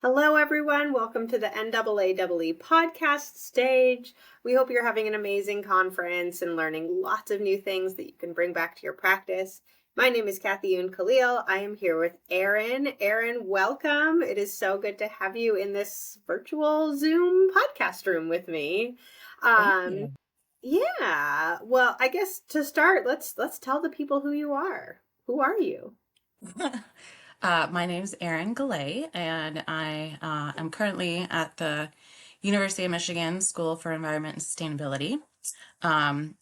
Hello, everyone. Welcome to the NAAEE podcast stage. We hope you're having an amazing conference and learning lots of new things that you can bring back to your practice. My name is Kathayoon Khalil. I am here with Erin. Erin, welcome. It is so good to have you in this virtual Zoom podcast room with me. Thank you. Yeah. Well, I guess to start, let's tell the people who you are. Who are you? My name is Erin Gallay, and I am currently at the University of Michigan School for Environment and Sustainability. And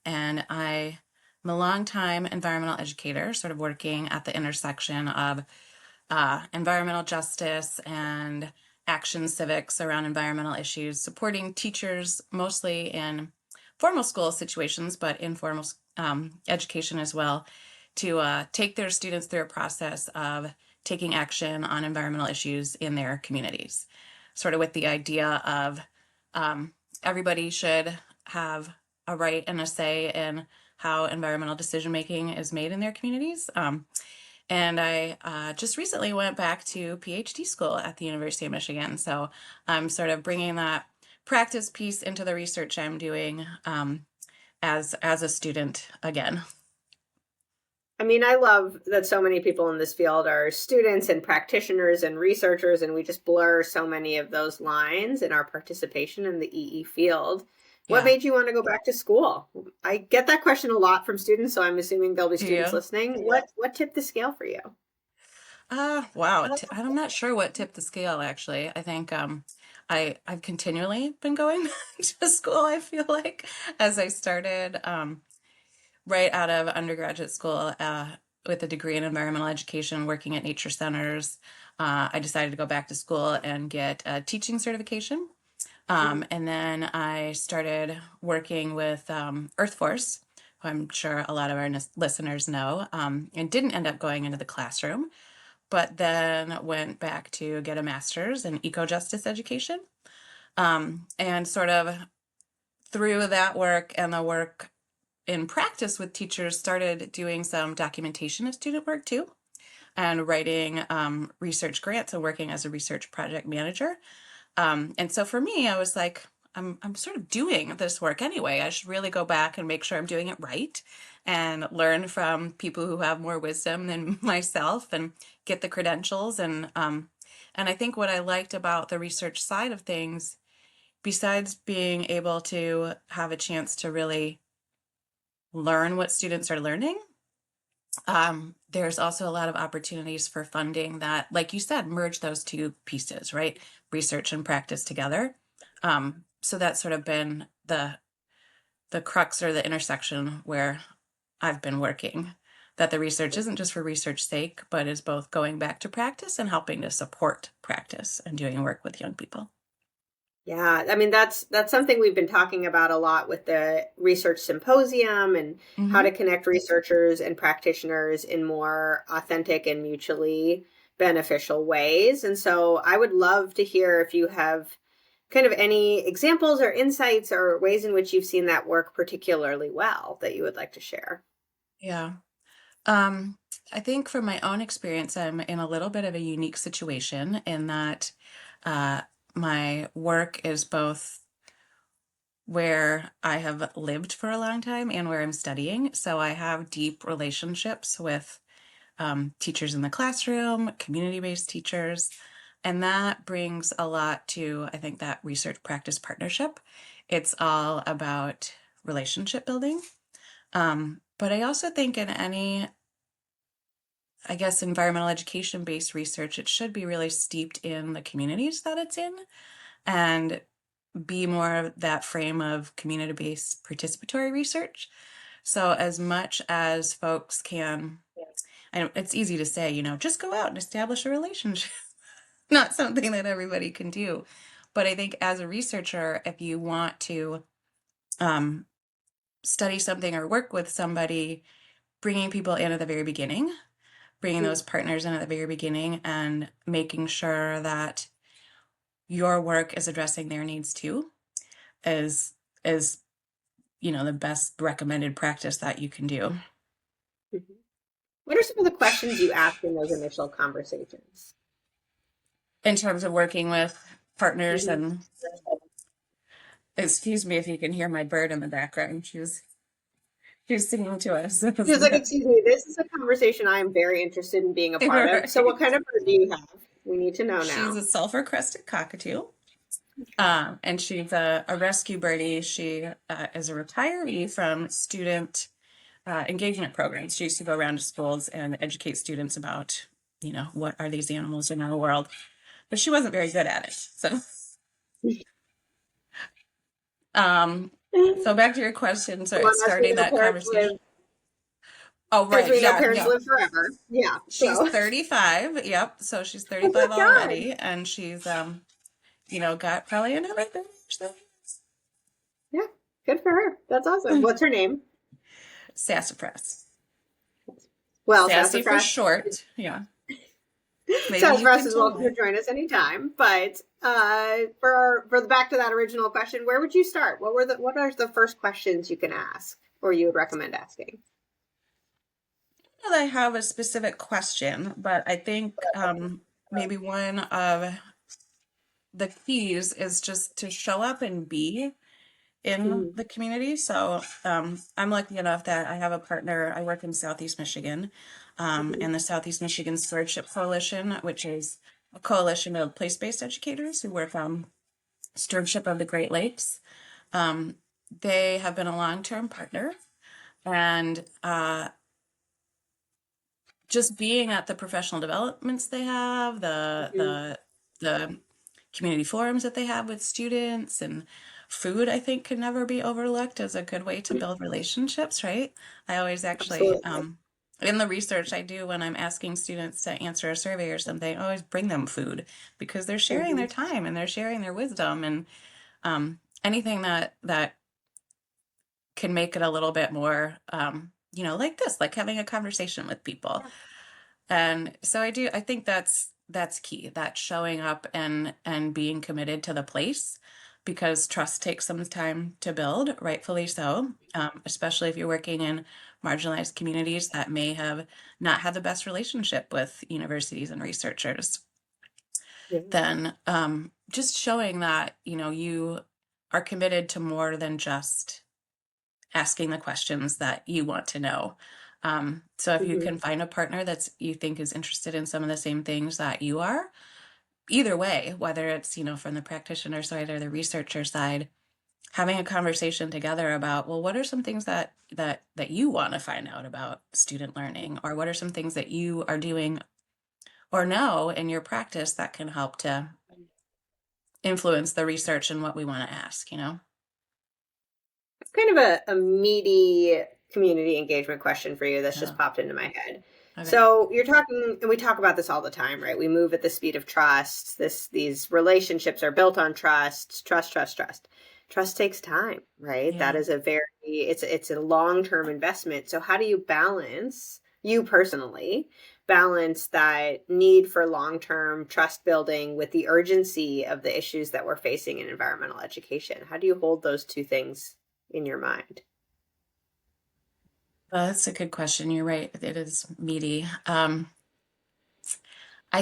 I am a longtime environmental educator, sort of working at the intersection of environmental justice and action civics around environmental issues, supporting teachers mostly in formal school situations, but informal education as well, to take their students through a process of taking action on environmental issues in their communities, sort of with the idea of everybody should have a right and a say in how environmental decision making is made in their communities. And I just recently went back to PhD school at the University of Michigan. So I'm sort of bringing that practice piece into the research I'm doing as a student again. I mean, I love that so many people in this field are students and practitioners and researchers, and we just blur so many of those lines in our participation in the EE field. What Yeah. made you want to go back to school? I get that question a lot from students, so I'm assuming there'll be Do students you? listening. What tipped the scale for you? Wow. I'm not sure what tipped the scale actually. I think I've continually been going to school, I feel like, as I started right out of undergraduate school with a degree in environmental education, working at nature centers. I decided to go back to school and get a teaching certification. Mhm. And then I started working with Earth Force, who I'm sure a lot of our listeners know, and didn't end up going into the classroom, but then went back to get a master's in eco-justice education. And sort of through that work and the work in practice with teachers, started doing some documentation of student work too, and writing research grants and working as a research project manager. And so for me, I was like, I'm sort of doing this work anyway. I should really go back and make sure I'm doing it right and learn from people who have more wisdom than myself and get the credentials. And I think what I liked about the research side of things, besides being able to have a chance to really learn what students are learning, there's also a lot of opportunities for funding that, like you said, merge those two pieces, right? Research and practice together. So that's sort of been the crux or the intersection where I've been working. That the research isn't just for research sake, but is both going back to practice and helping to support practice and doing work with young people. Yeah, I mean that's something we've been talking about a lot with the research symposium and how Mm-hmm. to connect researchers and practitioners in more authentic and mutually beneficial ways. And so I would love to hear if you have kind of any examples or insights or ways in which you've seen that work particularly well that you would like to share. Yeah. Um, I think from my own experience, I'm in a little bit of a unique situation in that uh, my work is both where I have lived for a long time and where I'm studying. So I have deep relationships with teachers in the classroom, community-based teachers, and that brings a lot to, I think, that research practice partnership. It's all about relationship building. But I also think in any, I guess, environmental education based research, it should be really steeped in the communities that it's in and be more of that frame of community based participatory research. So, as much as folks can, and it's easy to say, just go out and establish a relationship, not something that everybody can do. But I think as a researcher, if you want to um, study something or work with somebody, bringing people in at the very beginning, bringing those partners in at the very beginning and making sure that your work is addressing their needs too is the best recommended practice that you can do. Mhm. What are some of the questions you ask in those initial conversations? in terms of working with partners. And excuse me if you can hear my bird in the background. She was singing to us. She was like, excuse me, this is a conversation I am very interested in being a part of. So what Right. kind of bird do you have? We need to know She's now. a sulfur-crested cockatoo. And she's a rescue birdie. She is a retiree from student engagement programs. She used to go around to schools and educate students about, what are these animals in our world. But she wasn't very good at it. Um, so back to your question, so Well, as we starting know, that parents conversation. live, Oh, as right. we know, Yeah, parents yeah. live forever. Yeah. She's So, 35. Yep. So she's oh my 35 God. already. And she's, got probably another 30. Yeah. Good for her. That's awesome. What's her name? Sassafras. Well, Sassy for Sassafras. short. Yeah. Maybe you Sassafras can is tell welcome to why. join us anytime. But for the back to that original question, where would you start? What are the first questions you can ask or you would recommend asking? Not that I have a specific question, but I think maybe one of the keys is just to show up and be in Mhm. the community. So I'm lucky enough that I have a partner. I work in Southeast Michigan, and the Southeast Michigan Stewardship Coalition, which is a coalition of place-based educators who work on stewardship of the Great Lakes. Um, they have been a long-term partner, and just being at the professional developments they have, Mhm. the community forums that they have with students, and food, I think, can never be overlooked as a good way to build relationships, right? I always actually, Absolutely. in the research I do when I'm asking students to answer a survey or something, I always bring them food because they're sharing Hmm. their time and they're sharing their wisdom, and anything that can make it a little bit more, like this, like having a conversation with people. And so I think that's key, that showing up and being committed to the place, because trust takes some time to build, rightfully so, especially if you're working in marginalized communities that may have not had the best relationship with universities and researchers. Yeah. Then just showing that, you are committed to more than just asking the questions that you want to know. So if you Hmm. can find a partner that's you think is interested in some of the same things that you are, either way, whether it's, from the practitioner side or the researcher side, having a conversation together about, well, what are some things that you want to find out about student learning, or what are some things that you are doing or know in your practice that can help to influence the research and what we want to ask. Kind of a meaty community engagement question for you that's just Oh, popped into my head. okay. So you're talking, and we talk about this all the time, right? We move at the speed of trust. These relationships are built on trust, trust, trust, trust. Trust takes time, right? That Yeah. is it's a long-term investment. So how do you balance, you personally, balance that need for long-term trust building with the urgency of the issues that we're facing in environmental education? How do you hold those two things in your mind? Well, that's a good question. You're right. It is meaty. I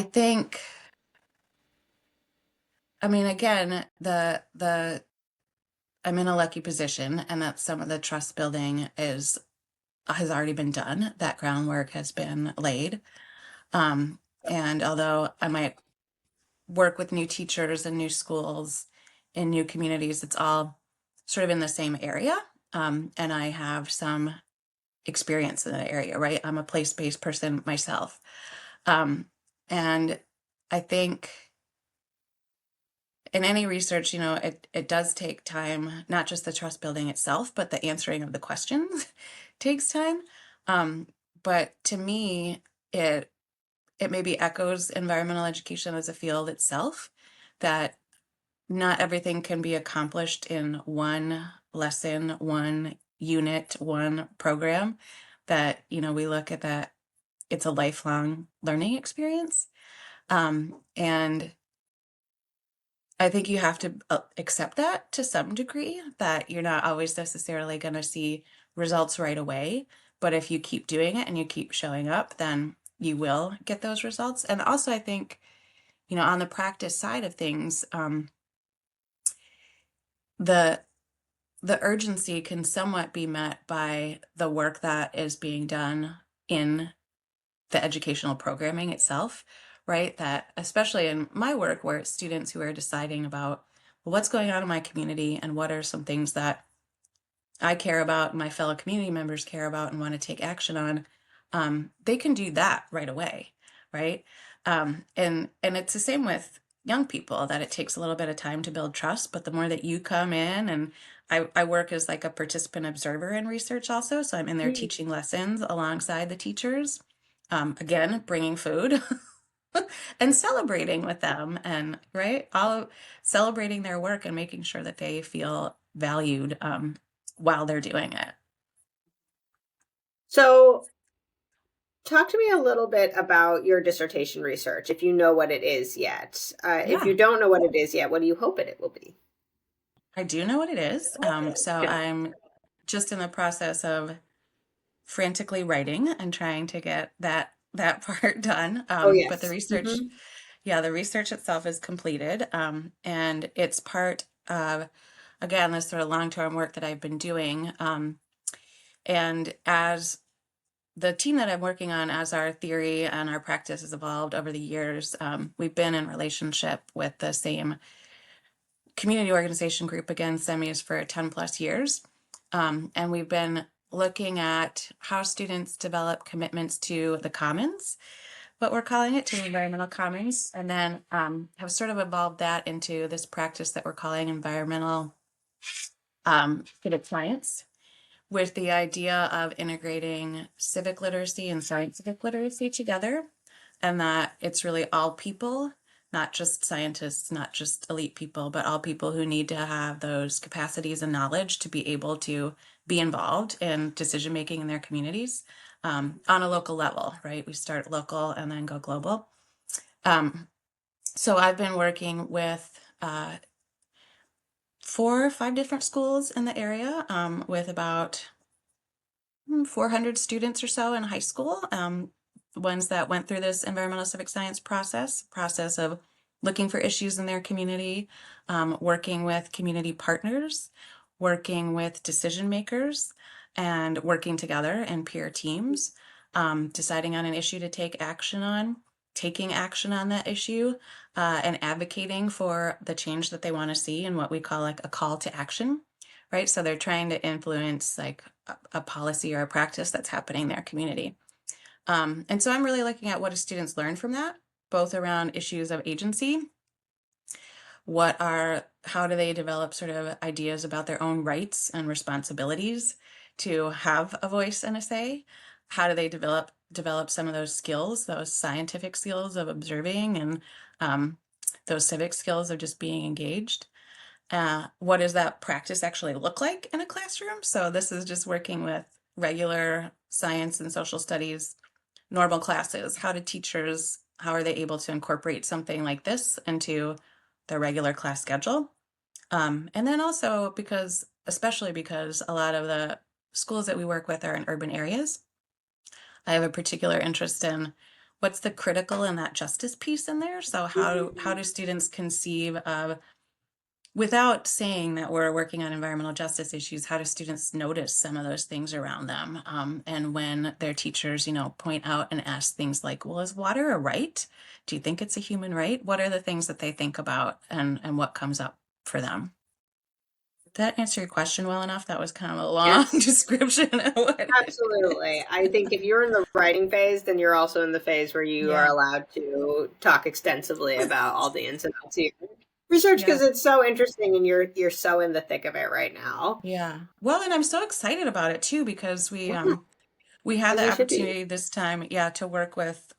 think, I mean, again, the I'm in a lucky position, and that some of the trust building has already been done. That groundwork has been laid. And although I might work with new teachers and new schools in new communities, it's all sort of in the same area. And I have some experience in that area, right? I'm a place-based person myself. Um, and I think in any research, it does take time, not just the trust building itself, but the answering of the questions takes time. Um, but to me, it it maybe echoes environmental education as a field itself, that not everything can be accomplished in one lesson, one unit, one program. That, we look at that, it's a lifelong learning experience. And I think you have to accept that to some degree, that you're not always necessarily going to see results right away. But if you keep doing it and you keep showing up, then you will get those results. And also, I think on the practice side of things, the the urgency can somewhat be met by the work that is being done in the educational programming itself, right? That especially in my work, where it's students who are deciding about, well, what's going on in my community and what are some things that I care about, my fellow community members care about, and want to take action on, they can do that right away, right? And it's the same with young people, that it takes a little bit of time to build trust, but the more that you come in, and I work as like a participant observer in research also, so I'm in there Mm. teaching lessons alongside the teachers, again, bringing food and celebrating with them, and right, all celebrating their work and making sure that they feel valued, while they're doing it. So, talk to me a little bit about your dissertation research, if you know what it is yet. If Yeah, you don't know what it is yet, what do you hope it will be? I do know what it is. So Yeah. I'm just in the process of frantically writing and trying to get that part done. Oh, But the yes. research, Hmm. yeah, the research itself is completed, and it's part of, again, this sort of long-term work that I've been doing. And as the team that I'm working on, as our theory and our practice has evolved over the years, we've been in relationship with the same community organization group, again, SEMIs, for 10 plus years. And we've been looking at how students develop commitments to the commons, what we're calling it, to the environmental commons, and then have sort of evolved that into this practice that we're calling environmental civic science, with the idea of integrating civic literacy and scientific literacy together, and that it's really all people, not just scientists, not just elite people, but all people who need to have those capacities and knowledge to be able to be involved in decision making in their communities, on a local level, right? We start local and then go global. Um, so I've been working with 4 or 5 different schools in the area, with about 400 students or so in high school, ones that went through this environmental civic science process of looking for issues in their community, working with community partners, working with decision makers, and working together in peer teams, deciding on an issue to take action on, taking action on that issue, and advocating for the change that they want to see in what we call like a call to action, right? So they're trying to influence like a policy or a practice that's happening in their community. And so I'm really looking at what do students learn from that, both around issues of agency. How do they develop sort of ideas about their own rights and responsibilities to have a voice and a say? How do they develop some of those skills, those scientific skills of observing, and those civic skills of just being engaged? What does that practice actually look like in a classroom? So this is just working with regular science and social studies, normal classes. How are they able to incorporate something like this into their regular class schedule? And then also especially because a lot of the schools that we work with are in urban areas, I have a particular interest in what's the critical and that justice piece in there. So how do students conceive of, without saying that we're working on environmental justice issues, how do students notice some of those things around them? And when their teachers, point out and ask things like, well, is water a right? Do you think it's a human right? What are the things that they think about, and what comes up for them? Did that answer your question well enough? That was kind of a long Yes, description of what it is. absolutely. I think if you're in the writing phase, then you're also in the phase where you are Yeah, allowed to talk extensively about all the ins and outs of your research, yeah, because it's so interesting and you're so in the thick of it right now. yeah. Well, and I'm so excited about it too, because Yeah, we had as the you should be. opportunity this time, yeah, to work with,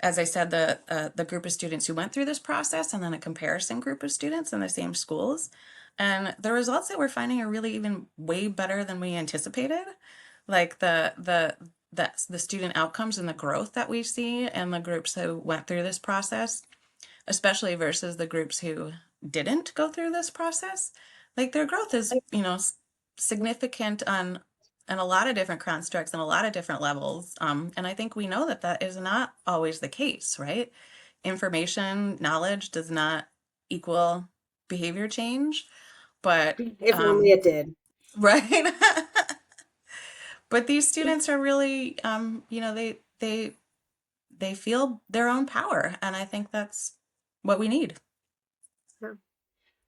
as I said, the group of students who went through this process, and then a comparison group of students in the same schools. And the results that we're finding are really even way better than we anticipated. Like the student outcomes and the growth that we see in the groups who went through this process, especially versus the groups who didn't go through this process. Like their growth is, significant on a lot of different constructs and a lot of different levels. And I think we know that that is not always the case, right? information, knowledge does not equal behavior change, but If only it did. right. But these students are really, they feel their own power, and I think that's what we need. Yeah.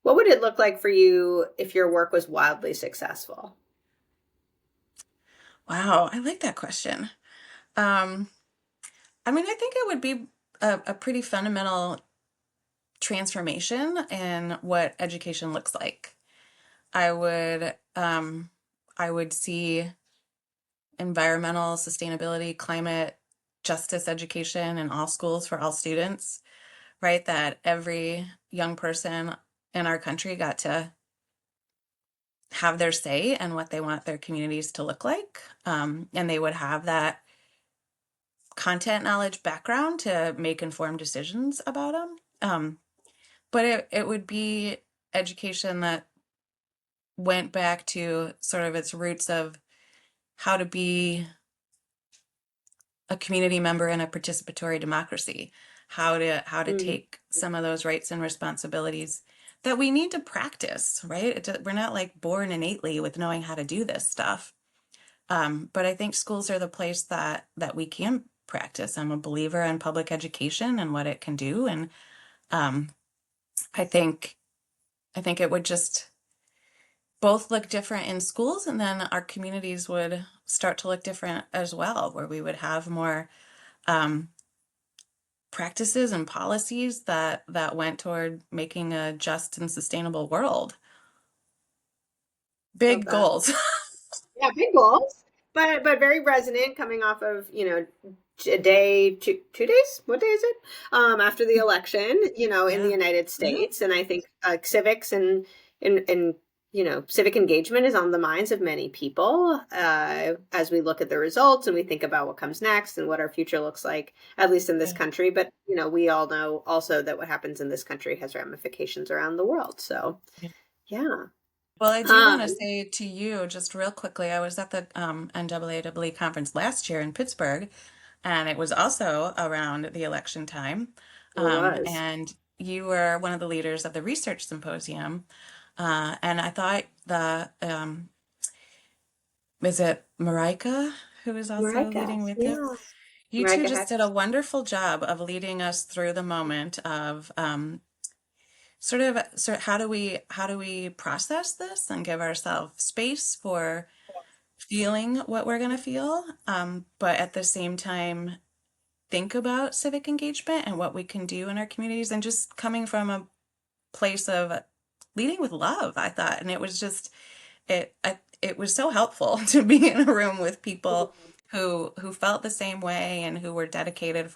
What would it look like for you if your work was wildly successful? Wow, I like that question. Um, I mean, I think it would be a pretty fundamental transformation in what education looks like. I would I would see environmental sustainability, climate justice education in all schools for all students, right? That every young person in our country got to have their say in what they want their communities to look like. And they would have that content knowledge background to make informed decisions about them. But it would be education that went back to sort of its roots of how to be a community member in a participatory democracy, how to Mm. take some of those rights and responsibilities that we need to practice, right? We're not like born innately with knowing how to do this stuff. But I think schools are the place that we can practice. I'm a believer in public education and what it can do, and um, I think I think it would just both look different in schools, and then our communities would start to look different as well, where we would have more um, practices and policies that went toward making a just and sustainable world. Love Big that. goals. Yeah, big goals, but very resonant coming off of, a day, 2 days. What day is it? After the election, in the Yeah. United Mhm. States, and I think civics and civic engagement is on the minds of many people as we look at the results and we think about what comes next and what our future looks like, at least in this Yeah. country. But we all know also that what happens in this country has ramifications around the world. So Yeah. yeah. Well, I do want to Um, say to you just real quickly, I was at the NAAEE conference last year in Pittsburgh, and it was also around the election time. it was. And you were one of the leaders of the research symposium. And I thought is it Marika who is also Marika, leading with you? yeah. You two Marika just did a Hex. wonderful job of leading us through the moment of sort of how do we process this and give ourselves space for feeling what we're going to feel, but at the same time think about civic engagement and what we can do in our communities, and just coming from a place of leading with love, I thought. And it was just it was so helpful to be in a room with people who felt the same way and who were dedicated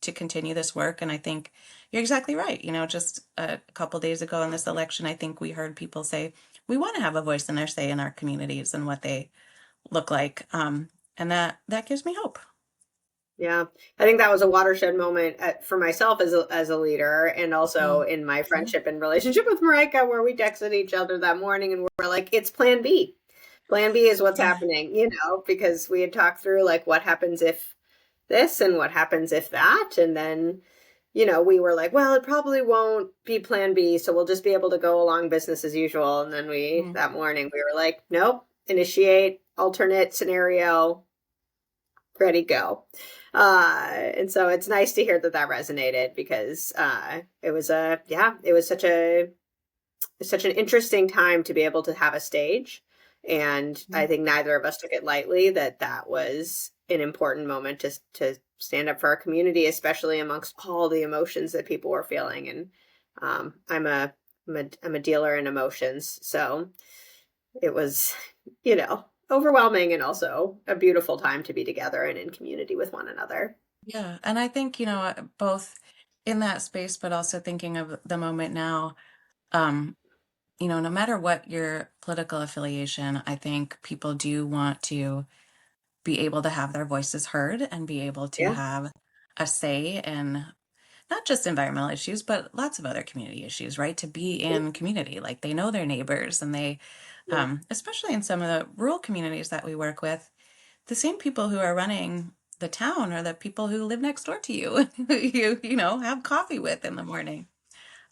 to continue this work. And I think you're exactly right. Just a couple days ago in this election, I think we heard people say we want to have a voice and their say in our communities and what they look like. And that gives me hope. Yeah, I think that was a watershed moment for myself as a leader, and also Mm. in my Yeah. friendship and relationship with Marika, where we texted each other that morning and we're like, "It's Plan B. Plan B is what's Yeah. happening," because we had talked through like what happens if this and what happens if that, and then we were like, "Well, it probably won't be Plan B, so we'll just be able to go along business as usual." And then Mm. that morning we were like, "Nope, initiate alternate scenario, ready, go." And so it's nice to hear that resonated because it was such an interesting time to be able to have a stage. And I Mm. think neither of us took it lightly that was an important moment to stand up for our community, especially amongst all the emotions that people were feeling. And I'm a dealer in emotions, so it was, overwhelming and also a beautiful time to be together and in community with one another. Yeah. And I think, both in that space, but also thinking of the moment now, um, no matter what your political affiliation, I think people do want to be able to have their voices heard and be able to Yeah. have a say in not just environmental issues, but lots of other community issues, right? To be Yeah. in community, like they know their neighbors, and they, especially in some of the rural communities that we work with, the same people who are running the town or the people who live next door to you, who you know, have coffee with in the morning.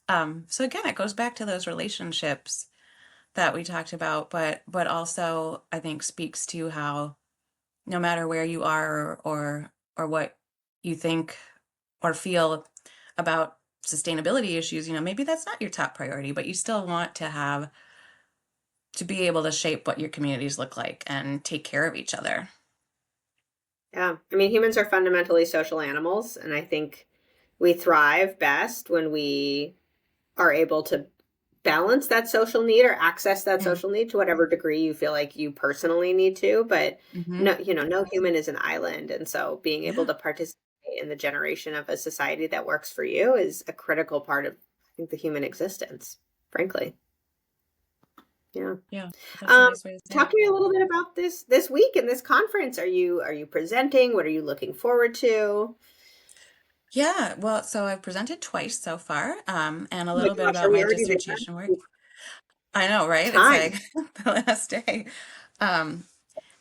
So again, it goes back to those relationships that we talked about, but also I think speaks to how no matter where you are or what you think or feel about sustainability issues, you know, maybe that's not your top priority, but you still want to have to be able to shape what your communities look like and take care of each other. Yeah. I mean, humans are fundamentally social animals, and I think we thrive best when we are able to balance that social need or access that Mm. social need to whatever degree you feel like you personally need to. But Mm-hmm. no, no human is an island. And so being able Yeah. to participate in the generation of a society that works for you is a critical part of, I think, the human existence, frankly. Yeah. Yeah. That's a Um, nice way to say Talk it. to me a little bit about this week and this conference. Are you presenting? What are you looking forward to? Yeah. Well, so I've presented twice so far, and a Oh my little bit gosh, are about we my already dissertation work. there? I know, right? It's Time. like the last day. Um,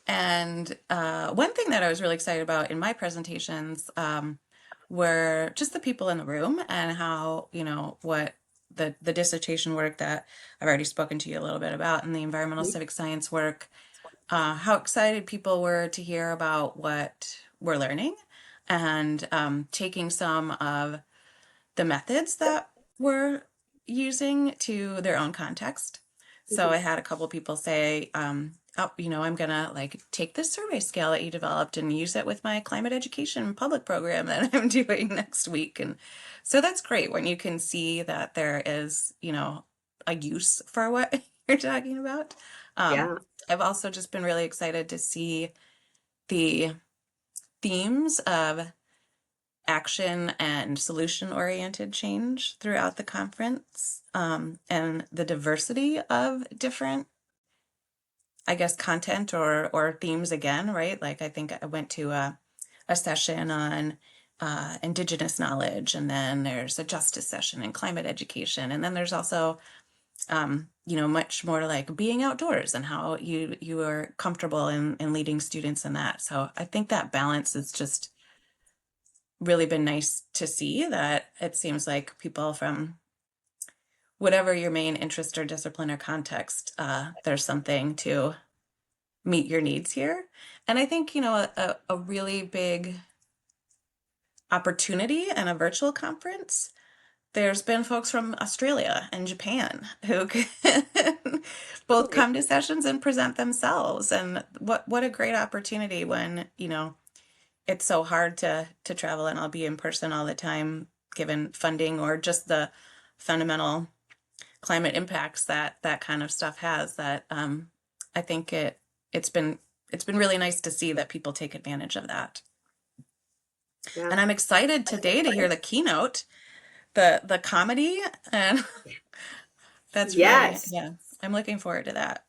And one thing that I was really excited about in my presentations were just the people in the room and how, you know, what the dissertation work that I've already spoken to you a little bit about and the environmental civic science work, how excited people were to hear about what we're learning and taking some of the methods that we're using to their own context. So I had a couple people say, oh, you know, I'm gonna like take this survey scale that you developed and use it with my climate education public program that I'm doing next week. And so that's great when you can see that there is, you know, a use for what you're talking about. Um, Yeah. I've also just been really excited to see the themes of action and solution oriented change throughout the conference, and the diversity of different, I guess, content or themes again, right? Like I think I went to a session on indigenous knowledge, and then there's a justice session and climate education, and then there's also you know, much more like being outdoors and how you are comfortable in leading students in that. So I think that balance is just really been nice to see, that it seems like people from whatever your main interest or discipline or context, there's something to meet your needs here. And I think, you know, a really big opportunity and a virtual conference, there's been folks from Australia and Japan who can Oh, both yeah. come to sessions and present themselves. And what a great opportunity when, you know, it's so hard to travel and I'll be in person all the time given funding or just the fundamental climate impacts that that kind of stuff has, that I think it's been it's been really nice to see that people take advantage of that. Yeah. And I'm excited today to hear the keynote, the comedy, and that's really, Yes. yeah, I'm looking forward to that.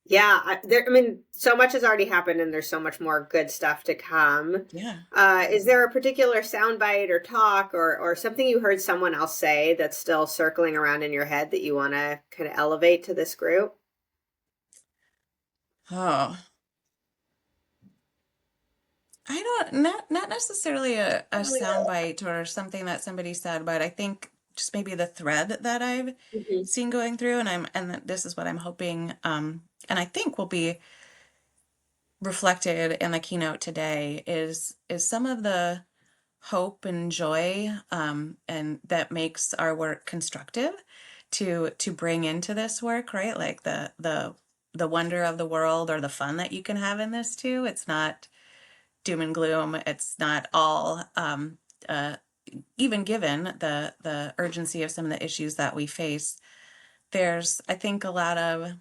Yeah. I mean, so much has already happened, and there's so much more good stuff to come. Yeah. Is there a particular soundbite or talk or something you heard someone else say that's still circling around in your head that you want to kind of elevate to this group? Oh, I don't, not necessarily a soundbite or something that somebody said, but I think just maybe the thread that I've Mhm. seen going through, and this is what I'm hoping, and I think will be reflected in the keynote today, is some of the hope and joy, and that makes our work constructive to bring into this work, right? Like the wonder of the world or the fun that you can have in this too. It's not doom and gloom. It's not all, uh, even given the urgency of some of the issues that we face. There's, I think, a lot of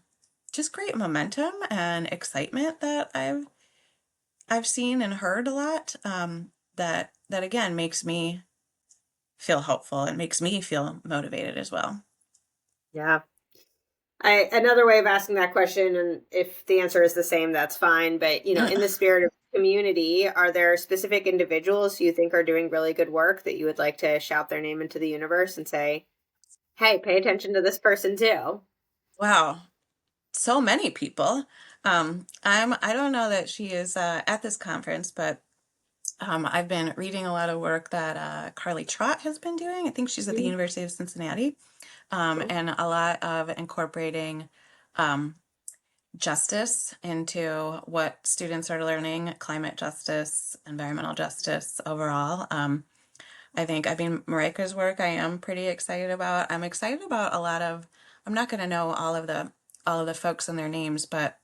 just great momentum and excitement that I've seen and heard a lot, that again makes me feel hopeful and makes me feel motivated as well. Yeah. Another way of asking that question, and if the answer is the same, that's fine. But in the spirit of community, are there specific individuals you think are doing really good work that you would like to shout their name into the universe and say, "Hey, pay attention to this person too"? Wow, so many people. I don't know that she is at this conference, but I've been reading a lot of work that Carly Trott has been doing. I think she's at the Mhm. University of Cincinnati, Cool. and a lot of incorporating um, justice into what students are learning, climate justice, environmental justice overall. Marika's work I am pretty excited about. I'm excited about a lot of, I'm not going to know all of the folks and their names, but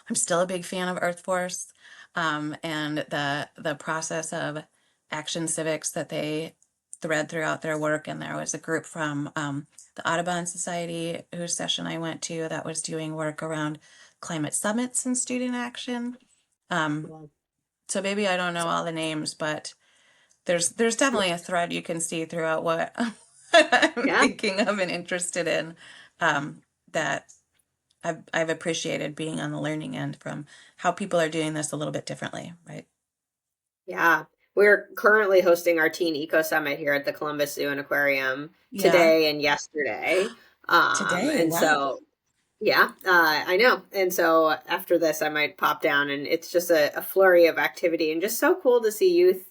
I'm still a big fan of Earth Force, and the process of action civics that they thread throughout their work. And there was a group from the Audubon Society whose session I went to that was doing work around climate summits and student action. Um, Well, so maybe I don't know all the names, but there's definitely a thread you can see throughout what I'm yeah. thinking of and interested in, that I've appreciated being on the learning end from how people are doing this a little bit differently, right? Yeah. We're currently hosting our Teen Eco Summit here at the Columbus Zoo and Aquarium Yeah. today and yesterday. Today, And wow. so yeah, I know. And so after this, I might pop down, and it's just a flurry of activity and just so cool to see youth.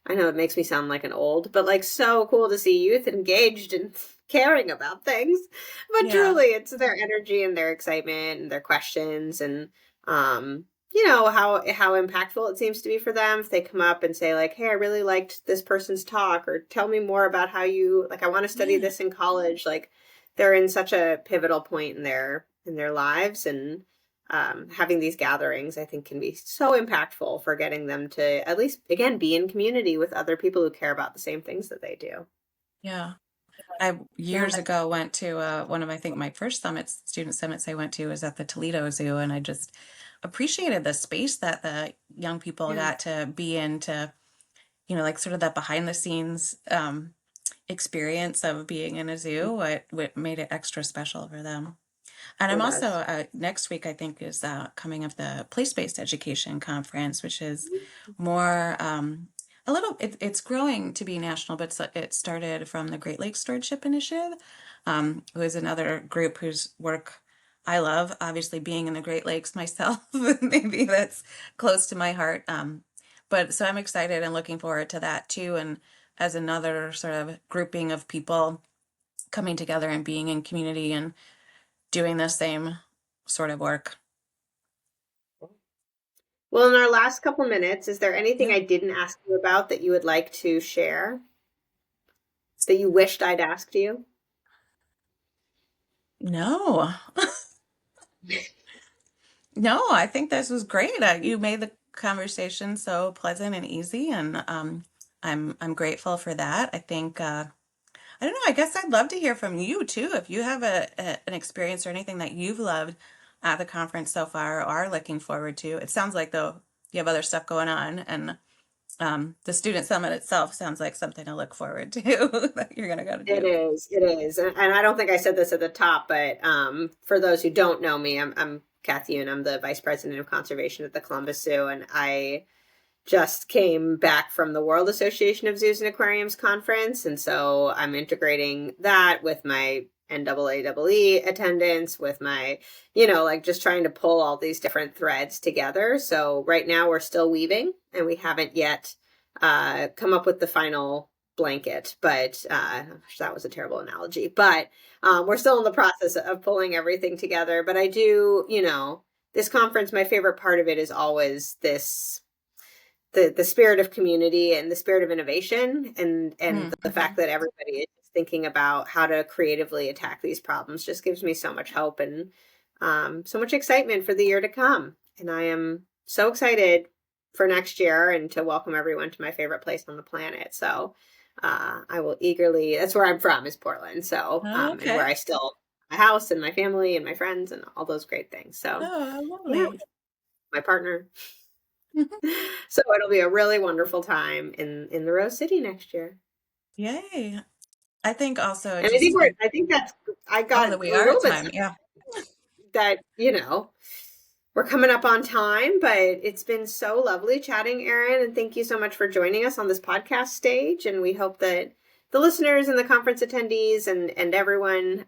I know it makes me sound like an old, but like so cool to see youth engaged and caring about things. But Yeah. truly, it's their energy and their excitement and their questions and you know how impactful it seems to be for them if they come up and say like, "Hey, I really liked this person's talk," or "Tell me more about how you like I want to study Yeah. this in college." Like they're in such a pivotal point in their lives, and having these gatherings I think can be so impactful for getting them to at least again be in community with other people who care about the same things that they do. Yeah. I Yeah. years ago went to one of, I think my first summits, student summits I went to was at the Toledo Zoo, and I just appreciated the space that the young people Yeah. got to be in to, like sort of that behind the scenes experience of being in a zoo, what made it extra special for them. And Sure I'm also, does. next week, I think, is coming up the place-based education conference, which is more, it's growing to be national, but it started from the Great Lakes Stewardship Initiative, who is another group whose work I love, obviously being in the Great Lakes myself, maybe that's close to my heart. But so I'm excited and looking forward to that too. And as another sort of grouping of people coming together and being in community and doing the same sort of work. Well, in our last couple minutes, is there anything Yeah. I didn't ask you about that you would like to share that you wished I'd asked you? No, no, I think this was great. You made the conversation so pleasant and easy, and I'm grateful for that. I think I don't know. I guess I'd love to hear from you too. If you have an experience or anything that you've loved at the conference so far or are looking forward to. It sounds like though you have other stuff going on, and the student summit itself sounds like something to look forward to that you're gonna go to It do. is. It is. And I don't think I said this at the top, but for those who don't know me, I'm Kathayoon. I'm the Vice President of Conservation at the Columbus Zoo, and I just came back from the World Association of Zoos and Aquariums conference. And so I'm integrating that with my NAAEE attendance, with my, like just trying to pull all these different threads together. So right now we're still weaving and we haven't yet come up with the final blanket, but that was a terrible analogy. But we're still in the process of pulling everything together. But I do, this conference, my favorite part of it is always this the spirit of community and the spirit of innovation and the fact Mm-hmm. that everybody is thinking about how to creatively attack these problems just gives me so much hope and so much excitement for the year to come. And I am so excited for next year and to welcome everyone to my favorite place on the planet. So I will eagerly, that's where I'm from is Portland. So, and where Okay. I still, my house and my family and my friends and all those great things. So Oh, yeah, lovely. my partner. So it'll be a really wonderful time in the Rose City next year. Yay. I think also And I think just we're I think that's I oh, got that we a are at little bit time. Yeah. that, we're coming up on time, but it's been so lovely chatting, Erin, and thank you so much for joining us on this podcast stage. And we hope that the listeners and the conference attendees and everyone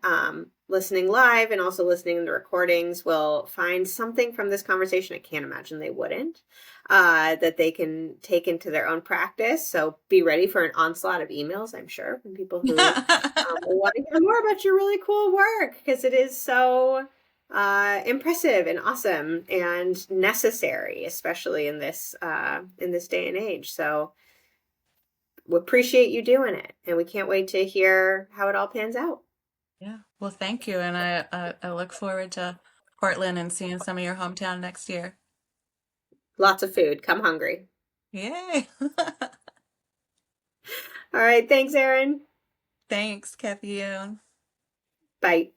listening live and also listening to the recordings will find something from this conversation. I can't imagine they wouldn't. that they can take into their own practice. So be ready for an onslaught of emails, I'm sure, from people who will want to hear more about your really cool work, because it is so impressive and awesome and necessary, especially in this day and age. So we appreciate you doing it, and we can't wait to hear how it all pans out. Yeah. Well, thank you. And I look forward to Portland and seeing some of your hometown next year. Lots of food. Come hungry. Yay. All right. Thanks, Erin. Thanks, Kathayoon. Bye.